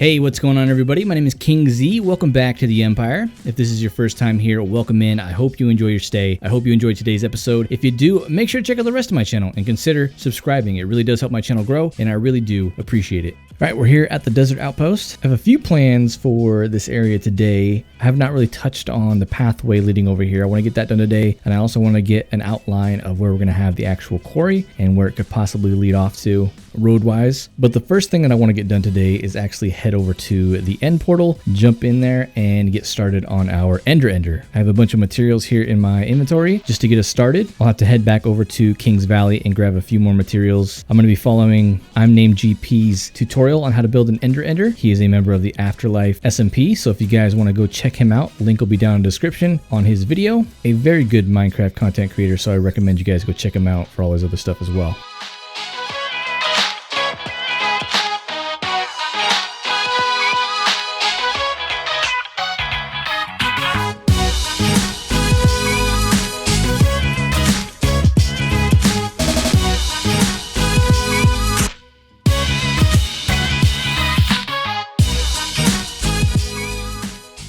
Hey, what's going on, everybody? My name is King Z. Welcome back to the Empire. If this is your first time here, welcome in. I hope you enjoy your stay. I hope you enjoyed today's episode. If you do, make sure to check out the rest of my channel and consider subscribing. It really does help my channel grow, and I really do appreciate it. All right, we're here at the Desert Outpost. I have a few plans for this area today. I have not really touched on the pathway leading over here. I want to get that done today, and I also want to get an outline of where we're going to have the actual quarry and where it could possibly lead off to road-wise. But the first thing that I want to get done today is actually head over to the end portal, jump in there, and get started on our Ender. I have a bunch of materials here in my inventory just to get us started. I'll have to head back over to King's Valley and grab a few more materials. I'm going to be following I'm Named GP's tutorial on how to build an Ender. He is a member of the Afterlife SMP, so if you guys want to go check him out, link will be down in the description on his video. A very good Minecraft content creator, so I recommend you guys go check him out for all his other stuff as well.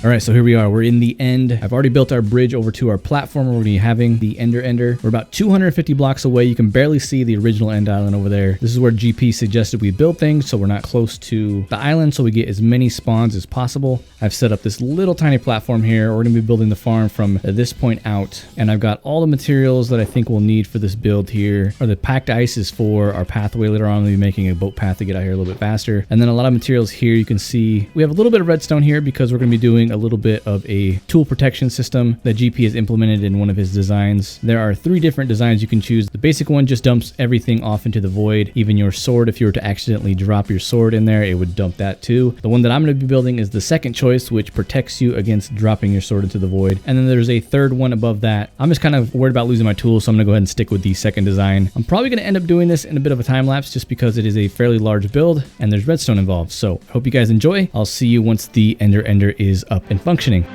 All right, so here we are. We're in the end. I've already built our bridge over to our platform where we're going to be having the Ender. We're about 250 blocks away. You can barely see the original end island over there. This is where GP suggested we build things, so we're not close to the island, so we get as many spawns as possible. I've set up this little tiny platform here. We're going to be building the farm from this point out, and I've got all the materials that I think we'll need for this build here. Or the packed ice is for our pathway later on. We'll be making a boat path to get out here a little bit faster. And then a lot of materials here. You can see we have a little bit of redstone here because we're going to be doing a little bit of a tool protection system that GP has implemented in one of his designs. There are 3 different designs you can choose. The basic one just dumps everything off into the void. Even your sword, if you were to accidentally drop your sword in there, it would dump that too. The one that I'm going to be building is the second choice, which protects you against dropping your sword into the void. And then there's a third one above that. I'm just kind of worried about losing my tools, so I'm going to go ahead and stick with the second design. I'm probably going to end up doing this in a bit of a time lapse just because it is a fairly large build and there's redstone involved. So I hope you guys enjoy. I'll see you once the Ender is up and functioning.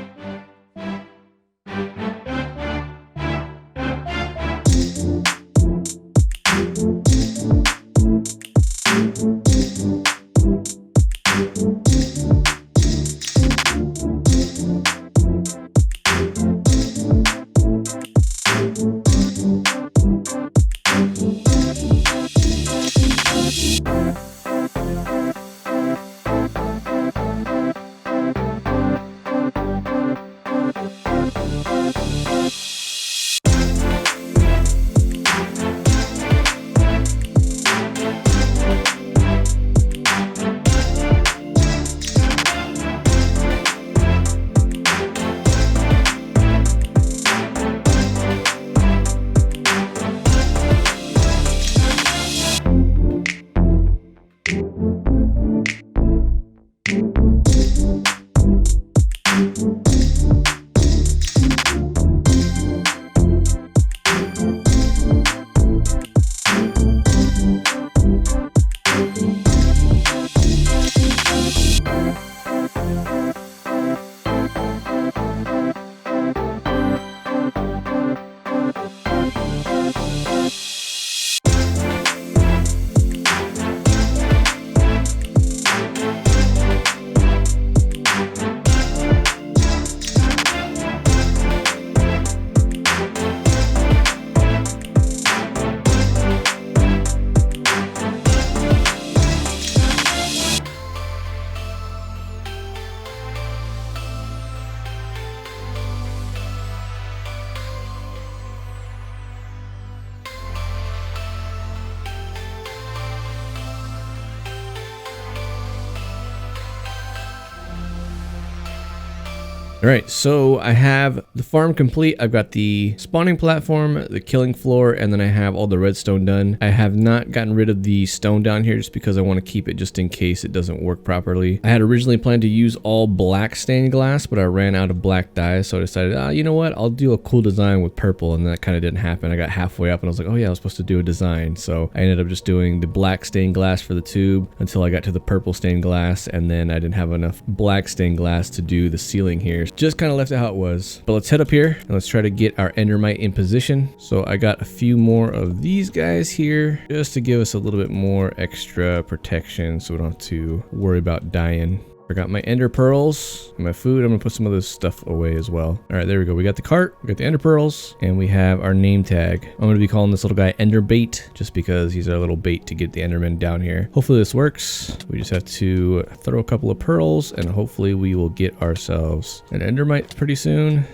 All right, so I have the farm complete. I've got the spawning platform, the killing floor, and then I have all the redstone done. I have not gotten rid of the stone down here just because I want to keep it just in case it doesn't work properly. I had originally planned to use all black stained glass, but I ran out of black dye, so I decided, you know what, I'll do a cool design with purple, and that kind of didn't happen. I got halfway up and I was like, oh yeah, I was supposed to do a design. So I ended up just doing the black stained glass for the tube until I got to the purple stained glass, and then I didn't have enough black stained glass to do the ceiling here. Just kind of left it how it was. But let's head up here and let's try to get our endermite in position. So I got a few more of these guys here just to give us a little bit more extra protection so we don't have to worry about dying. I got my ender pearls and my food. I'm gonna put some of this stuff away as well. All right, there we go. We got the cart, we got the ender pearls, and we have our name tag. I'm gonna be calling this little guy Ender Bait just because he's our little bait to get the enderman down here. Hopefully this works. We just have to throw a couple of pearls and hopefully we will get ourselves an endermite pretty soon.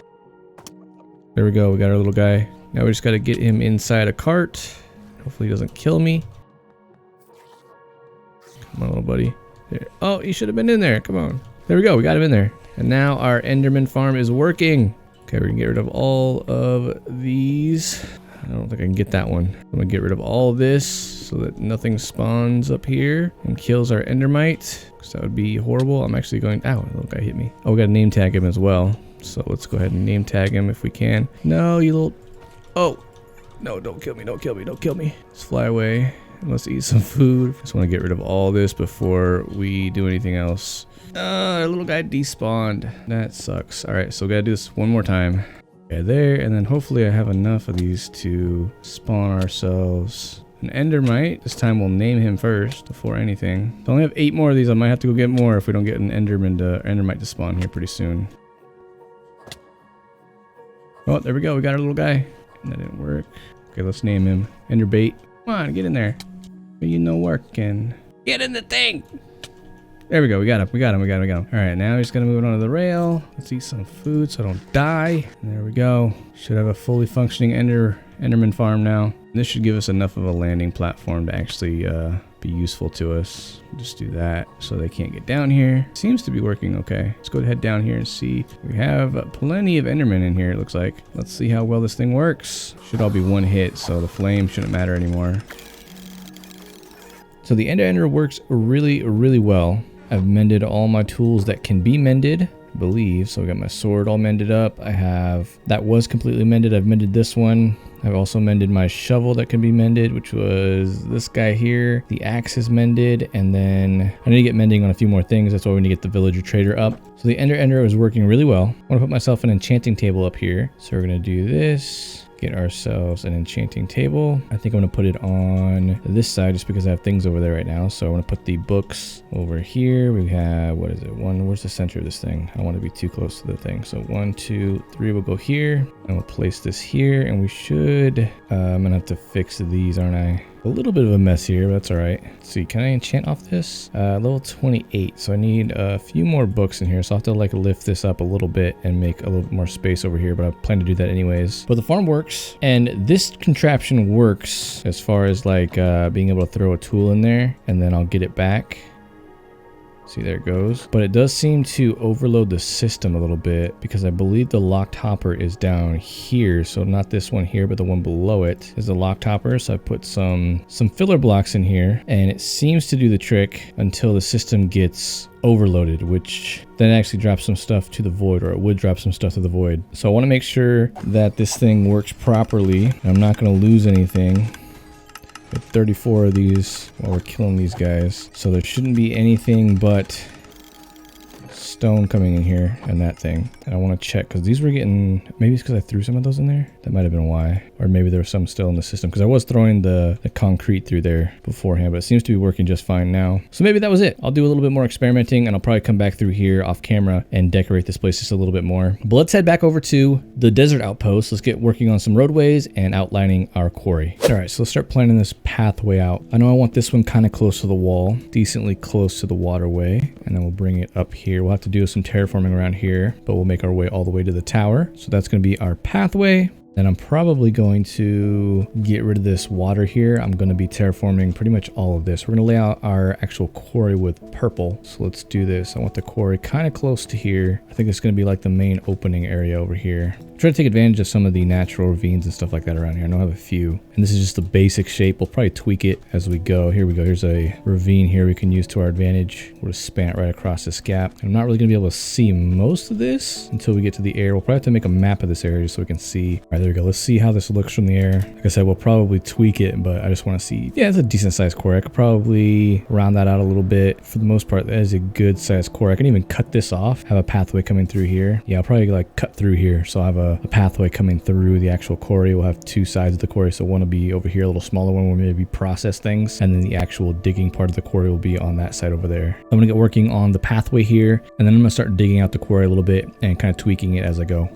There we go. We got our little guy. Now we just got to get him inside a cart. Hopefully he doesn't kill me. Come on, little buddy. There. Oh, he should have been in there. Come on. There we go. We got him in there. And now our enderman farm is working. Okay, we can get rid of all of these. I don't think I can get that one. I'm going to get rid of all of this so that nothing spawns up here and kills our endermite. Because that would be horrible. I'm actually going... Ow, the little guy hit me. Oh, we got to name tag him as well. So let's go ahead and name tag him if we can. No, you little... Oh. No, don't kill me. Don't kill me. Don't kill me. Let's fly away. Let's eat some food. Just want to get rid of all this before we do anything else. Our little guy despawned. That sucks. All right, so we got to do this one more time. Okay, there, and then hopefully I have enough of these to spawn ourselves an endermite. This time we'll name him first before anything. So I only have 8 more of these. I might have to go get more if we don't get an endermite to spawn here pretty soon. Oh, there we go. We got our little guy. That didn't work. Okay, let's name him Enderbait. Come on, get in there. You know working. Get in the thing. There we go. We got him. We got him. We got him. We got him. All right, now he's gonna move it onto the rail. Let's eat some food so I don't die. And there we go. Should have a fully functioning enderman farm now. This should give us enough of a landing platform to actually be useful to us. Just do that so they can't get down here. Seems to be working okay. Let's go ahead down here and see. We have plenty of endermen in here, it looks like. Let's see how well this thing works. Should all be one hit, so the flame shouldn't matter anymore. So the ender works really, really well. I've mended all my tools that can be mended, I believe. So I got my sword all mended up. I have, that was completely mended. I've mended this one. I've also mended my shovel that can be mended, which was this guy here. The axe is mended, and then I need to get mending on a few more things. That's why we need to get the villager trader up. So the ender is working really well. I want to put myself an enchanting table up here. So we're going to do this. Get ourselves an enchanting table. I think I'm going to put it on this side just because I have things over there right now. So I want to put the books over here. We have, what is it? Where's the center of this thing? I don't want to be too close to the thing. So 1, 2, 3 will go here. And we'll place this here. And we should, I'm going to have to fix these, aren't I? A little bit of a mess here, but that's all right. Let's see, can I enchant off this? Level 28, so I need a few more books in here, so I'll have to like lift this up a little bit and make a little bit more space over here, but I plan to do that anyways. But the farm works, and this contraption works as far as like being able to throw a tool in there, and then I'll get it back. See, there it goes. But it does seem to overload the system a little bit because I believe the locked hopper is down here. So not this one here, but the one below it is the locked hopper. So I put some filler blocks in here and it seems to do the trick until the system gets overloaded, which then actually drops some stuff to the void, or it would drop some stuff to the void. So I want to make sure that this thing works properly. I'm not going to lose anything. 34 of these while we're killing these guys, so there shouldn't be anything but stone coming in here and that thing. And I want to check because these were getting, maybe it's because I threw some of those in there. That might have been why. Or maybe there was some still in the system because I was throwing the concrete through there beforehand, but it seems to be working just fine now. So maybe that was it. I'll do a little bit more experimenting and I'll probably come back through here off camera and decorate this place just a little bit more. But let's head back over to the desert outpost. Let's get working on some roadways and outlining our quarry. All right, so let's start planning this pathway out. I know I want this one kind of close to the wall, decently close to the waterway, and then we'll bring it up here. We'll have to do some terraforming around here, but we'll make our way all the way to the tower. So that's going to be our pathway. And I'm probably going to get rid of this water here. I'm going to be terraforming pretty much all of this. We're going to lay out our actual quarry with purple. So let's do this. I want the quarry kind of close to here. I think it's going to be like the main opening area over here. Try to take advantage of some of the natural ravines and stuff like that around here. I know I have a few. And this is just the basic shape. We'll probably tweak it as we go. Here we go. Here's a ravine here we can use to our advantage. We'll just span it right across this gap. I'm not really going to be able to see most of this until we get to the air. We'll probably have to make a map of this area so we can see. All right, there we go. Let's see how this looks from the air. Like I said, we'll probably tweak it, but I just want to see. Yeah, it's a decent sized quarry. I could probably round that out a little bit. For the most part, that is a good sized quarry. I can even cut this off, have a pathway coming through here. Yeah, I'll probably like cut through here. So I'll have a pathway coming through the actual quarry. We'll have two sides of the quarry. So one will be over here, a little smaller one where maybe process things. And then the actual digging part of the quarry will be on that side over there. I'm gonna get working on the pathway here, and then I'm gonna start digging out the quarry a little bit and kind of tweaking it as I go.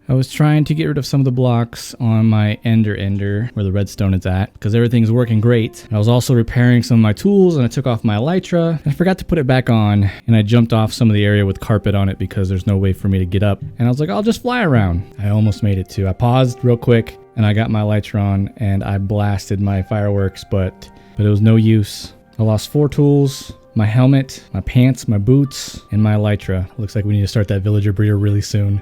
I was trying to get rid of some of the blocks on my ender where the redstone is at, because everything's working great. I was also repairing some of my tools, and I took off my elytra and I forgot to put it back on, and I jumped off some of the area with carpet on it because there's no way for me to get up. And I was like, I'll just fly around. I almost made it too. I paused real quick and I got my elytra on and I blasted my fireworks, but it was no use. I lost 4 tools, my helmet, my pants, my boots, and my elytra. Looks like we need to start that villager breeder really soon.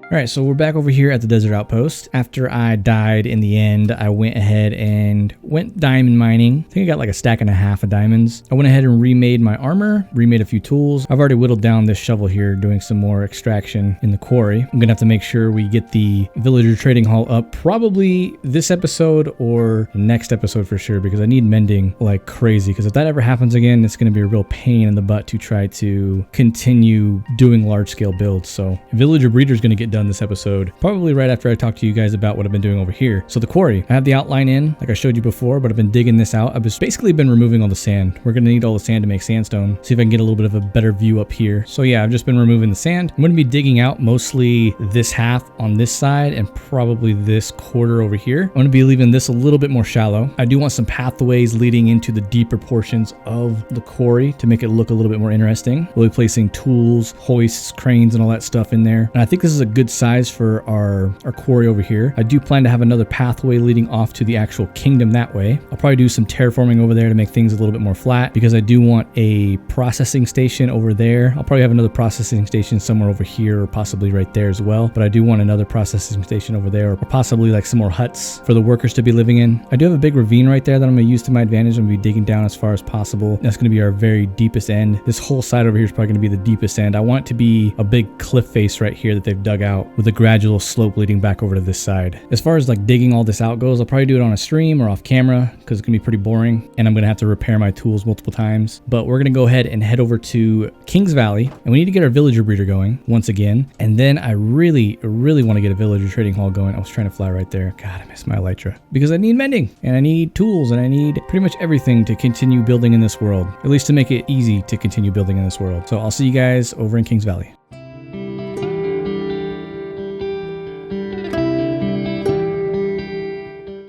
All right, so we're back over here at the desert outpost. After I died in the end, I went ahead and went diamond mining. I think I got like a stack and a half of diamonds. I went ahead and remade my armor, remade a few tools. I've already whittled down this shovel here, doing some more extraction in the quarry. I'm gonna have to make sure we get the villager trading hall up probably this episode or next episode for sure, because I need mending like crazy. Because if that ever happens again, it's gonna be a real pain in the butt to try to continue doing large scale builds. So villager breeder is gonna get done this episode, probably right after I talk to you guys about what I've been doing over here. So the quarry, I have the outline in, like I showed you before, but I've been digging this out. I've just basically been removing all the sand. We're gonna need all the sand to make sandstone. See if I can get a little bit of a better view up here. So yeah, I've just been removing the sand. I'm gonna be digging out mostly this half on this side and probably this quarter over here. I'm gonna be leaving this a little bit more shallow. I do want some pathways leading into the deeper portions of the quarry to make it look a little bit more interesting. We'll be placing tools, hoists, cranes, and all that stuff in there. And I think this is a good size for our quarry over here. I do plan to have another pathway leading off to the actual kingdom that way. I'll probably do some terraforming over there to make things a little bit more flat, because I do want a processing station over there. I'll probably have another processing station somewhere over here or possibly right there as well. But I do want another processing station over there, or possibly like some more huts for the workers to be living in. I do have a big ravine right there that I'm going to use to my advantage. I'm going to be digging down as far as possible. That's going to be our very deepest end. This whole side over here is probably going to be the deepest end. I want it to be a big cliff face right here that they've dug out with a gradual slope leading back over to this side. As far as like digging all this out goes, I'll probably do it on a stream or off camera because it's gonna be pretty boring and I'm gonna have to repair my tools multiple times. But we're gonna go ahead and head over to King's Valley, and we need to get our villager breeder going once again. And then I really want to get a villager trading hall going. I was trying to fly right there. God, I missed my elytra because I need mending and I need tools and I need pretty much everything to continue building in this world, at least to make it easy to continue building in this world. So I'll see you guys over in King's Valley.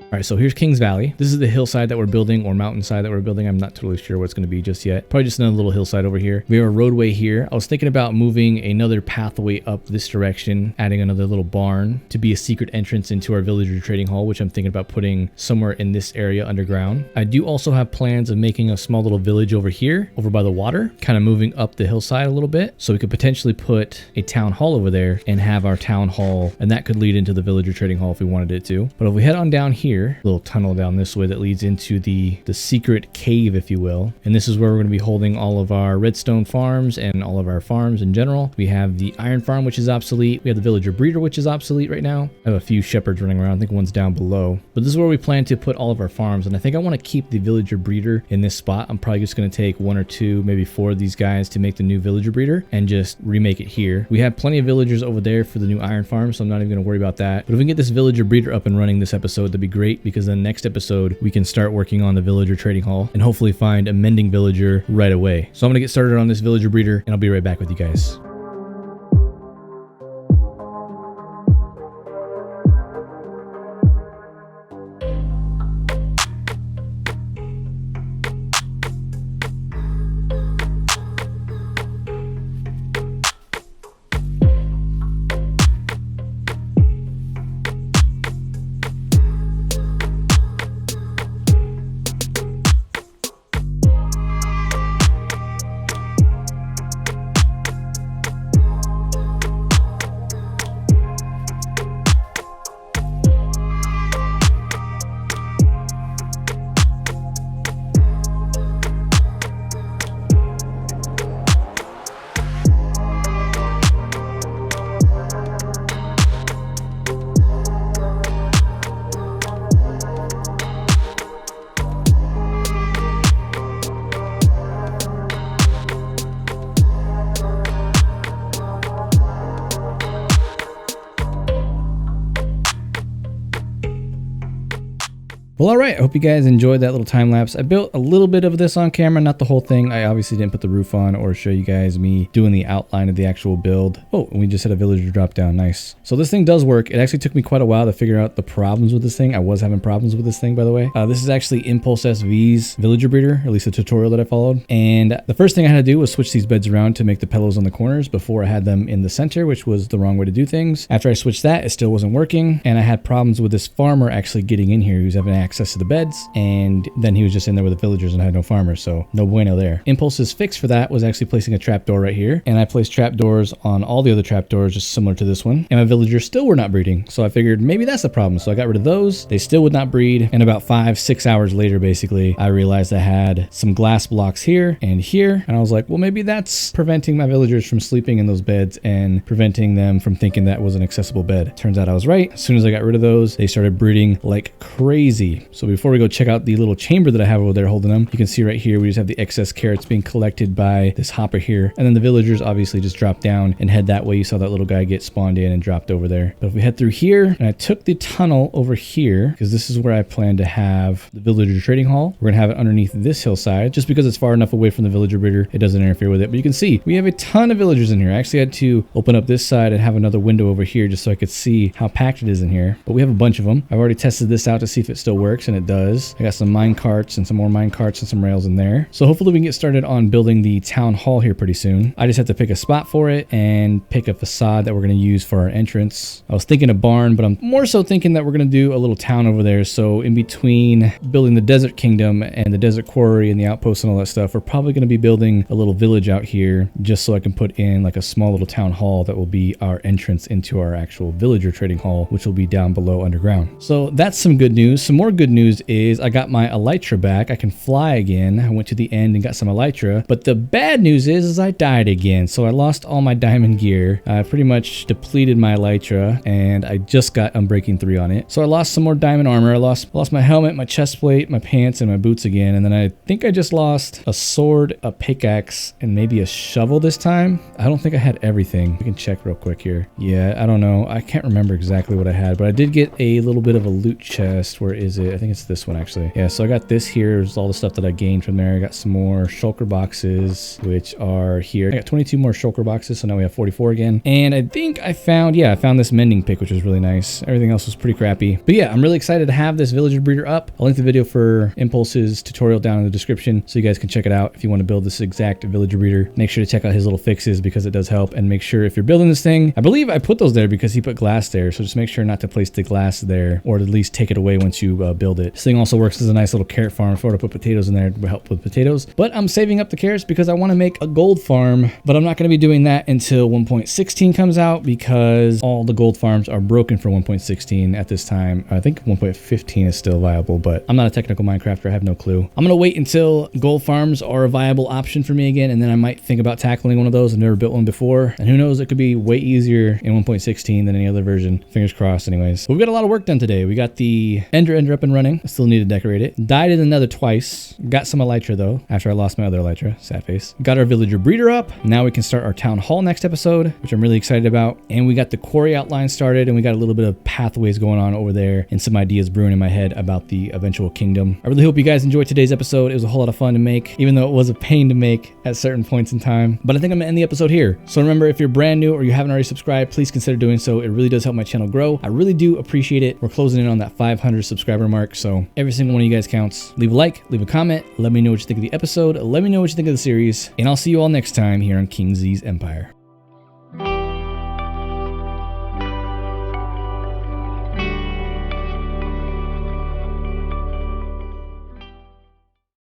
All right, so here's King's Valley. This is the hillside that we're building, or mountainside that we're building. I'm not totally sure what it's going to be just yet. Probably just another little hillside over here. We have a roadway here. I was thinking about moving another pathway up this direction, adding another little barn to be a secret entrance into our villager trading hall, which I'm thinking about putting somewhere in this area underground. I do also have plans of making a small little village over here, over by the water, kind of moving up the hillside a little bit. So we could potentially put a town hall over there and have our town hall, and that could lead into the villager trading hall if we wanted it to. But if we head on down here, little tunnel down this way that leads into the secret cave, if you will. And this is where we're going to be holding all of our redstone farms and all of our farms in general. We have the iron farm, which is obsolete. We have the villager breeder, which is obsolete right now. I have a few shepherds running around. I think one's down below. But this is where we plan to put all of our farms. And I think I want to keep the villager breeder in this spot. I'm probably just going to take 1 or 2, maybe 4 of these guys to make the new villager breeder and just remake it here. We have plenty of villagers over there for the new iron farm, so I'm not even going to worry about that. But if we can get this villager breeder up and running this episode, that'd be great, because then next episode we can start working on the villager trading hall and hopefully find a mending villager right away. So I'm gonna get started on this villager breeder and I'll be right back with you guys. Well, all right. I hope you guys enjoyed that little time lapse. I built a little bit of this on camera, not the whole thing. I obviously didn't put the roof on or show you guys me doing the outline of the actual build. Oh, and we just had a villager drop down. Nice. So this thing does work. It actually took me quite a while to figure out the problems with this thing. I was having problems with this thing, by the way. This is actually Impulse SV's villager breeder, at least the tutorial that I followed. And the first thing I had to do was switch these beds around to make the pillows on the corners before I had them in the center, which was the wrong way to do things. After I switched that, it still wasn't working. And I had problems with this farmer actually getting in here. He was having access to the beds, and then he was just in there with the villagers and had no farmers, so no bueno there. Impulse's fix for that was actually placing a trapdoor right here, and I placed trapdoors on all the other trapdoors just similar to this one, and my villagers still were not breeding, so I figured maybe that's the problem. So I got rid of those. They still would not breed, and about 5-6 hours later, basically, I realized I had some glass blocks here, and I was like, well, maybe that's preventing my villagers from sleeping in those beds and preventing them from thinking that was an accessible bed. Turns out I was right. As soon as I got rid of those, they started breeding like crazy. So before we go check out the little chamber that I have over there holding them, you can see right here we just have the excess carrots being collected by this hopper here, and then the villagers obviously just drop down and head that way. You saw that little guy get spawned in and dropped over there. But if we head through here, and I took the tunnel over here because this is where I plan to have the villager trading hall. We're gonna have it underneath this hillside just because it's far enough away from the villager breeder, it doesn't interfere with it. But you can see we have a ton of villagers in here. I actually had to open up this side and have another window over here just so I could see how packed it is in here, but we have a bunch of them. I've already tested this out to see if it still works, and it does. I got some mine carts and some more mine carts and some rails in there. So hopefully we can get started on building the town hall here pretty soon. I just have to pick a spot for it and pick a facade that we're going to use for our entrance. I was thinking a barn, but I'm more so thinking that we're going to do a little town over there. So in between building the desert kingdom and the desert quarry and the outposts and all that stuff, we're probably going to be building a little village out here just so I can put in like a small little town hall that will be our entrance into our actual villager trading hall, which will be down below underground. So that's some good news. Some more good news is I got my elytra back. I can fly again. I went to the end and got some elytra, but the bad news is I died again. So I lost all my diamond gear. I pretty much depleted my elytra, and I just got Unbreaking 3 on it. So I lost some more diamond armor. I lost my helmet, my chest plate, my pants, and my boots again. And then I think I just lost a sword, a pickaxe, and maybe a shovel this time. I don't think I had everything. We can check real quick here. Yeah, I don't know. I can't remember exactly what I had, but I did get a little bit of a loot chest. Where is it? I think it's this one actually. Yeah, so I got this here. There's all the stuff that I gained from there. I got some more shulker boxes, which are here. I got 22 more shulker boxes, so now we have 44 again. And I think I found this mending pick, which was really nice. Everything else was pretty crappy. But yeah, I'm really excited to have this villager breeder up. I'll link the video for Impulse's tutorial down in the description so you guys can check it out if you want to build this exact villager breeder. Make sure to check out his little fixes because it does help, and make sure if you're building this thing, I believe I put those there because he put glass there, so just make sure not to place the glass there, or at least take it away once you build it. This thing also works as a nice little carrot farm. If I were to put potatoes in there, it would help with potatoes, but I'm saving up the carrots because I want to make a gold farm, but I'm not going to be doing that until 1.16 comes out because all the gold farms are broken for 1.16 at this time. I think 1.15 is still viable, but I'm not a technical Minecrafter. I have no clue. I'm going to wait until gold farms are a viable option for me again, and then I might think about tackling one of those. I've never built one before, and who knows, it could be way easier in 1.16 than any other version. Fingers crossed anyways. But we've got a lot of work done today. We got the ender up and running. I still need to decorate it. Died in another twice. Got some elytra though after I lost my other elytra. Sad face. Got our villager breeder up. Now we can start our town hall next episode, which I'm really excited about. And we got the quarry outline started, and we got a little bit of pathways going on over there and some ideas brewing in my head about the eventual kingdom. I really hope you guys enjoyed today's episode. It was a whole lot of fun to make, even though it was a pain to make at certain points in time. But I think I'm gonna end the episode here. So remember, if you're brand new or you haven't already subscribed, please consider doing so. It really does help my channel grow. I really do appreciate it. We're closing in on that 500 subscriber mark, so every single one of you guys counts. Leave a like, leave a comment, let me know what you think of the episode, let me know what you think of the series, and I'll see you all next time here on KingZee's Empire.